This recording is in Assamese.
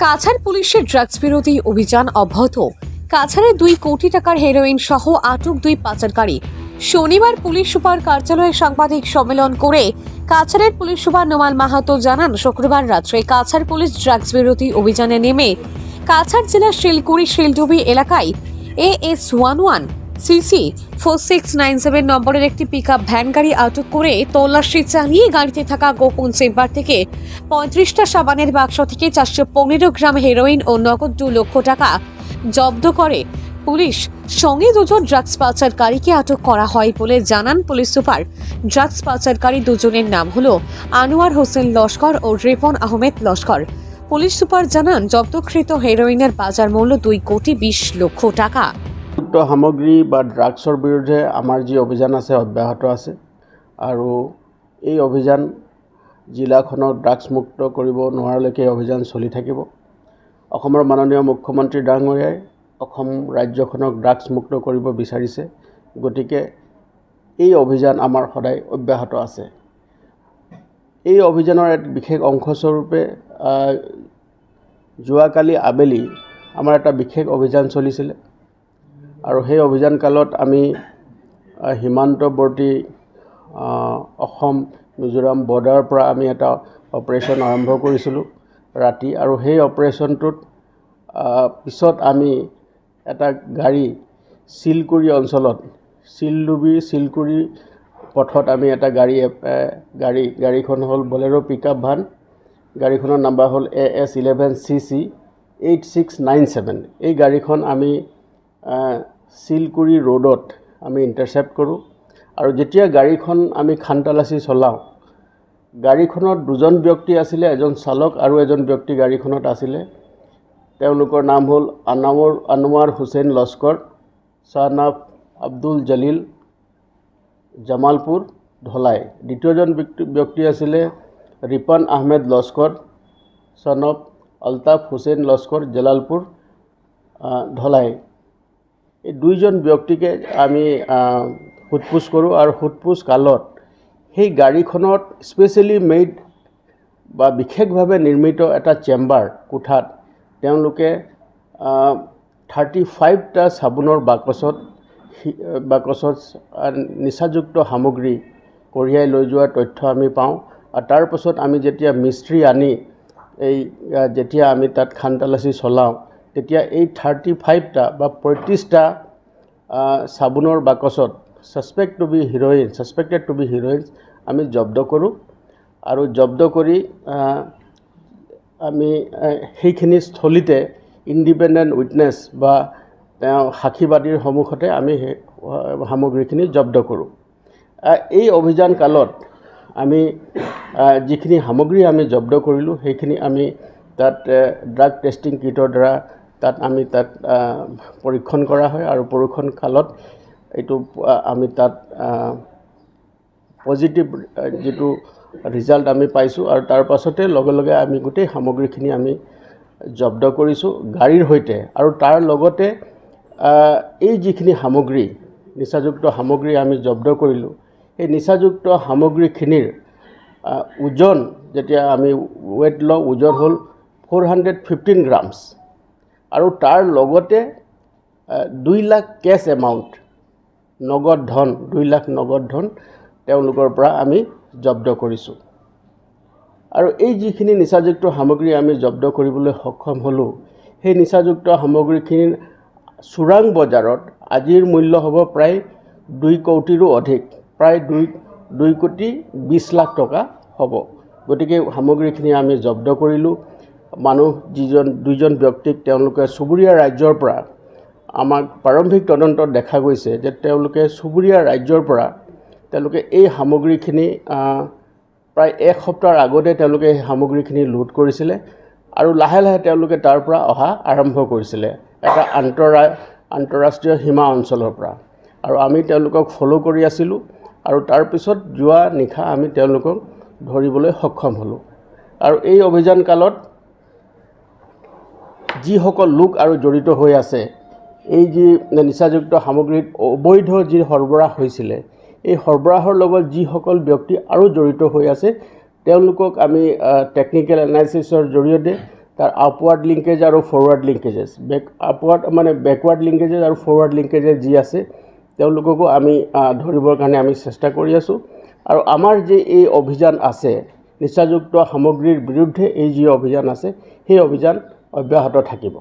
কাছাড় পুলিশের ড্রাগস বিরোধী অভিযান অব্যাহত। কাছাড়ে 2 কোটি টাকার হেরোইন সহ আটক 2 পাচারকারী। শনিবার পুলিশ সুপার কার্যালয়ে সাংবাদিক সম্মেলন করে কাছাড়ের পুলিশ সুপার নোমাল মাহাতো জানান, শুক্রবার রাত্রে কাছাড় পুলিশ ড্রাগস বিরোধী অভিযানে নেমে কাছাড় জেলার শিলকুড়ি শিলডুবি এলাকায় AS11 সিসি 4697 নম্বরের একটি পিকআপ ভ্যান গাড়ি আটক করে তল্লাশি চালিয়ে গাড়িতে থাকা গোপন চেম্বার থেকে 35টা সাবানের বাক্স থেকে 415 গ্রাম হেরোইন ও নগদ 2 লক্ষ টাকা জব্দ করে পুলিশ। সঙ্গে 2 জন ড্রাগস পাচারকারীকে আটক করা হয় বলে জানান পুলিশ সুপার। ড্রাগস পাচারকারী 2 জনের নাম হলো আনোয়ার হোসেন লস্কর ও রিপন আহমেদ লস্কর। পুলিশ সুপার জানান, জব্দকৃত হেরোইনের বাজার মূল্য 2 কোটি 20 লক্ষ টাকা। সামগ্ৰী বা ড্ৰাগছৰ বিৰুদ্ধে আমাৰ যি অভিযান আছে অব্যাহত আছে আৰু এই অভিযান জিলাখনক ড্ৰাগছ মুক্ত কৰিব নোৱাৰালৈকে অভিযান চলি থাকিব। অসমৰ মাননীয় মুখ্যমন্ত্ৰী ডাঙৰীয়াই অসম ৰাজ্যখনক ড্ৰাগছ মুক্ত কৰিব বিচাৰিছে, গতিকে এই অভিযান আমাৰ সদায় অব্যাহত আছে। এই অভিযানৰ এক বিশেষ অংশস্বৰূপে যোৱাকালি আবেলি আমাৰ এটা বিশেষ অভিযান চলিছিলে আৰু সেই অভিযান কালত আমি সীমান্তৱৰ্তী অসম মিজোৰাম বৰ্ডাৰৰ পৰা আমি এটা অপাৰেশ্যন আৰম্ভ কৰিছিলোঁ ৰাতি, আৰু সেই অপাৰেশ্যনটোত পিছত আমি এটা গাড়ী শিলকুৰি অঞ্চলত শিলডুবি শিলকুৰি পথত আমি এটা গাড়ীখন হ'ল বলেৰো পিকআপ ভান। গাড়ীখনৰ নাম্বাৰ হ'ল AS11CC 8697। এই গাড়ীখন আমি শিলকুৰি ৰোডত আমি ইণ্টাৰচেপ্ট কৰোঁ, আৰু যেতিয়া গাড়ীখন আমি খানতালাচি চলাওঁ, গাড়ীখনত 2জন ব্যক্তি আছিলে, এজন চালক আৰু এজন ব্যক্তি গাড়ীখনত আছিলে। তেওঁলোকৰ নাম হ'ল আনোৱাৰ হোসেন লস্কৰ, son of আব্দুল জলিল, জামালপুৰ ধলাই। দ্বিতীয়জন ব্যক্তি আছিলে ৰিপন আহমেদ লস্কৰ, son of আলতাফ হোসেন লস্কৰ, জালালপুৰ ধলাই। এই 2জন ব্যক্তিকে আমি সোধপোছ কৰোঁ, আৰু সোধপোছ কালত সেই গাড়ীখনত স্পেচিয়েলি মেড বা বিশেষভাৱে নিৰ্মিত এটা চেম্বাৰ কোঠাত তেওঁলোকে 35টা চাবোনৰ বাকচত নিচাযুক্ত সামগ্ৰী কঢ়িয়াই লৈ যোৱাৰ তথ্য আমি পাওঁ। আৰু তাৰ পাছত আমি যেতিয়া মিস্ত্ৰী আনি যেতিয়া আমি তাত খানতালাচি চলাওঁ, তেতিয়া এই 35টা বা 35টা চাবোনৰ বাকচত ছাছপেক্টেড টু বি হিৰ'ইন আমি জব্দ কৰোঁ, আৰু জব্দ কৰি আমি সেইখিনি স্থলীতে ইণ্ডিপেণ্ডেণ্ট উইটনেছ বা তেওঁ সাক্ষীবাদীৰ সন্মুখতে আমি সেই সামগ্ৰীখিনি জব্দ কৰোঁ। এই অভিযান কালত আমি যিখিনি সামগ্ৰী আমি জব্দ কৰিলোঁ, সেইখিনি আমি তাত ড্ৰাগ টেষ্টিং কিটৰ দ্বাৰা তাত পৰীক্ষণ কৰা হয়, আৰু পৰীক্ষণ কালত এইটো আমি তাত পজিটিভ যিটো ৰিজাল্ট আমি পাইছোঁ, আৰু তাৰ পাছতে লগে লগে আমি গোটেই সামগ্ৰীখিনি আমি জব্দ কৰিছোঁ গাড়ীৰ সৈতে। আৰু তাৰ লগতে এই যিখিনি সামগ্ৰী নিচাযুক্ত সামগ্ৰী আমি জব্দ কৰিলোঁ, সেই নিচাযুক্ত সামগ্ৰীখিনিৰ ওজন যেতিয়া আমি ৱেইট লওঁ, ওজন হ'ল 415 গ্ৰামছ, আৰু তাৰ লগতে 2 লাখ কেছ এমাউণ্ট নগদ ধন, 2 লাখ নগদ ধন তেওঁলোকৰ পৰা আমি জব্দ কৰিছোঁ। আৰু এই যিখিনি নিচাযুক্ত সামগ্ৰী আমি জব্দ কৰিবলৈ সক্ষম হ'লোঁ, সেই নিচাযুক্ত সামগ্ৰীখিনিৰ চোৰাং বজাৰত আজিৰ মূল্য হ'ব প্ৰায় 2 কোটিৰো অধিক, প্ৰায় 2 কোটি 20 লাখ টকা হ'ব। গতিকে সামগ্ৰীখিনি আমি জব্দ কৰিলোঁ। দুজন ব্যক্তিক তেওঁলোকে চুবুৰীয়া ৰাজ্যৰ পৰা, আমাক প্ৰাৰম্ভিক তদন্তত দেখা গৈছে যে তেওঁলোকে চুবুৰীয়া ৰাজ্যৰ পৰা তেওঁলোকে এই সামগ্ৰীখিনি প্ৰায় 1 সপ্তাহৰ আগতে তেওঁলোকে এই সামগ্ৰীখিনি লুট কৰিছিলে, আৰু লাহে লাহে তেওঁলোকে তাৰ পৰা অহা আৰম্ভ কৰিছিলে এটা আন্তঃৰাষ্ট্ৰীয় সীমা অঞ্চলৰ পৰা, আৰু আমি তেওঁলোকক ফ'ল' কৰি আছিলোঁ, আৰু তাৰপিছত যোৱা নিশা আমি তেওঁলোকক ধৰিবলৈ সক্ষম হ'লোঁ। আৰু এই অভিযান কালত যিসকল লোক আৰু জড়িত হৈ আছে, এই যি নিচাযুক্ত সামগ্ৰীত অবৈধ যি সৰবৰাহ হৈছিলে, এই সৰবৰাহৰ লগত যিসকল ব্যক্তি আৰু জড়িত হৈ আছে, তেওঁলোকক আমি টেকনিকেল এনালাইচিছৰ জৰিয়তে তাৰ আপৱাৰ্ড লিংকেজ আৰু ফৰৱাৰ্ড লিংকেজেছ বেকৱাৰ্ড লিংকেজেছ আৰু ফৰৱাৰ্ড লিংকেজেছ যি আছে তেওঁলোককো আমি ধৰিবৰ কাৰণে আমি চেষ্টা কৰি আছোঁ। আৰু আমাৰ যে এই অভিযান আছে নিচাযুক্ত সামগ্ৰীৰ বিৰুদ্ধে এই যি অভিযান আছে সেই অভিযান অব্যাহত থাকিব।